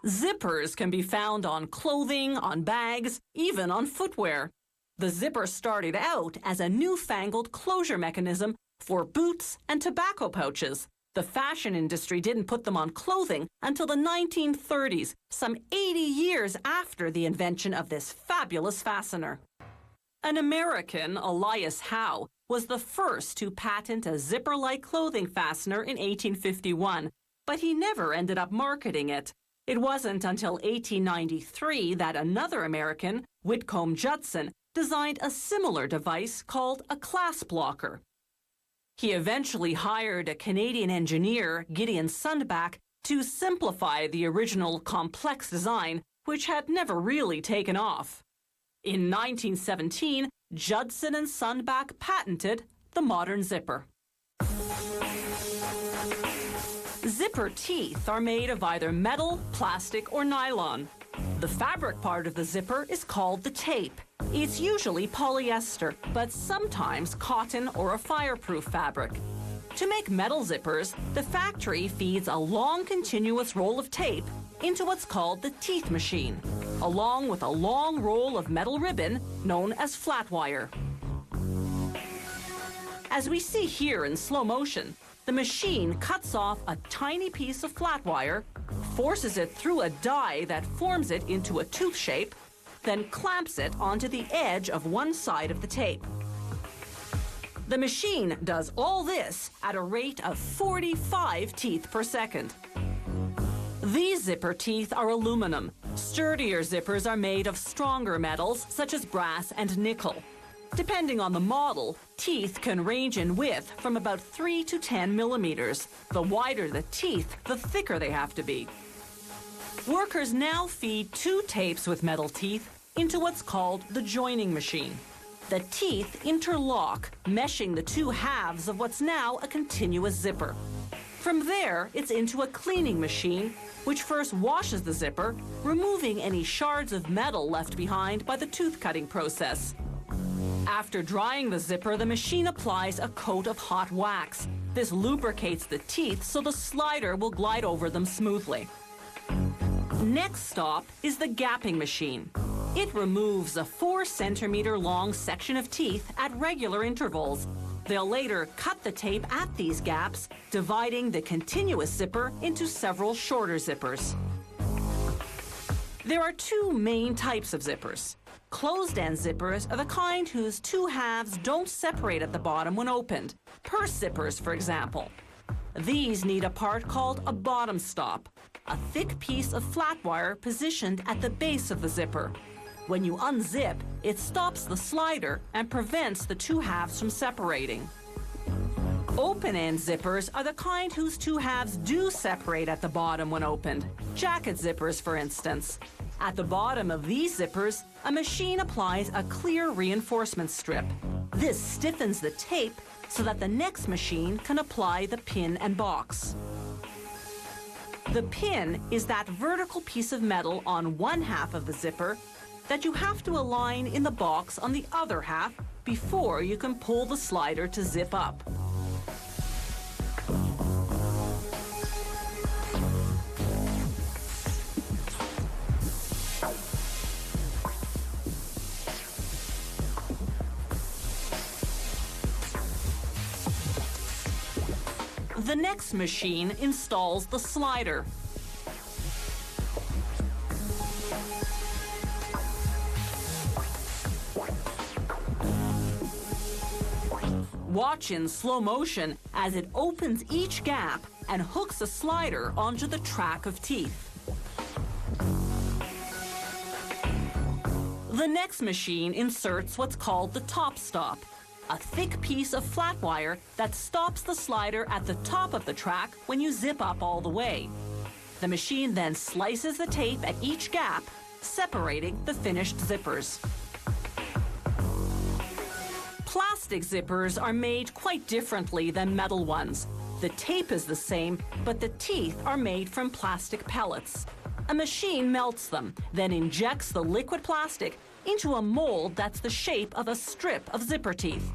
Zippers can be found on clothing, on bags, even on footwear. The zipper started out as a newfangled closure mechanism for boots and tobacco pouches. The fashion industry didn't put them on clothing until the 1930s, some 80 years after the invention of this fabulous fastener. An American, Elias Howe, was the first to patent a zipper-like clothing fastener in 1851, but he never ended up marketing it. It wasn't until 1893 that another American, Whitcomb Judson, designed a similar device called a clasp locker. He eventually hired a Canadian engineer, Gideon Sundback, to simplify the original complex design, which had never really taken off. In 1917, Judson and Sundback patented the modern zipper. Zipper teeth are made of either metal, plastic, or nylon. The fabric part of the zipper is called the tape. It's usually polyester, but sometimes cotton or a fireproof fabric. To make metal zippers, the factory feeds a long continuous roll of tape into what's called the teeth machine, along with a long roll of metal ribbon known as flat wire. As we see here in slow motion, the machine cuts off a tiny piece of flat wire, forces it through a die that forms it into a tooth shape, then clamps it onto the edge of one side of the tape. The machine does all this at a rate of 45 teeth per second. These zipper teeth are aluminum. Sturdier zippers are made of stronger metals such as brass and nickel. Depending on the model, teeth can range in width from about 3 to 10 millimeters. The wider the teeth, the thicker they have to be. Workers now feed two tapes with metal teeth into what's called the joining machine. The teeth interlock, meshing the two halves of what's now a continuous zipper. From there, it's into a cleaning machine, which first washes the zipper, removing any shards of metal left behind by the tooth cutting process. After drying the zipper, the machine applies a coat of hot wax. This lubricates the teeth so the slider will glide over them smoothly. Next stop is the gapping machine. It removes a 4-centimeter long section of teeth at regular intervals. They'll later cut the tape at these gaps, dividing the continuous zipper into several shorter zippers. There are two main types of zippers. Closed-end zippers are the kind whose two halves don't separate at the bottom when opened. Purse zippers, for example. These need a part called a bottom stop, a thick piece of flat wire positioned at the base of the zipper. When you unzip, it stops the slider and prevents the two halves from separating. Open-end zippers are the kind whose two halves do separate at the bottom when opened. Jacket zippers, for instance. At the bottom of these zippers, a machine applies a clear reinforcement strip. This stiffens the tape so that the next machine can apply the pin and box. The pin is that vertical piece of metal on one half of the zipper that you have to align in the box on the other half before you can pull the slider to zip up. The next machine installs the slider. Watch in slow motion as it opens each gap and hooks a slider onto the track of teeth. The next machine inserts what's called the top stop, a thick piece of flat wire that stops the slider at the top of the track when you zip up all the way. The machine then slices the tape at each gap, separating the finished zippers. Plastic zippers are made quite differently than metal ones. The tape is the same, but the teeth are made from plastic pellets. A machine melts them, then injects the liquid plastic into a mold that's the shape of a strip of zipper teeth.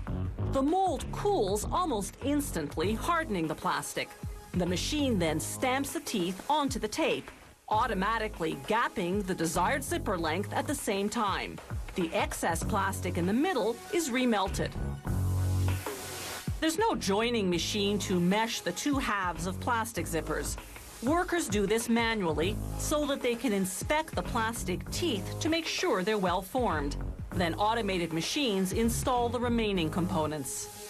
The mold cools almost instantly, hardening the plastic. The machine then stamps the teeth onto the tape. automatically gapping the desired zipper length at the same time. The excess plastic in the middle is remelted. There's no joining machine to mesh the two halves of plastic zippers. Workers do this manually so that they can inspect the plastic teeth to make sure they're well formed. Then automated machines install the remaining components.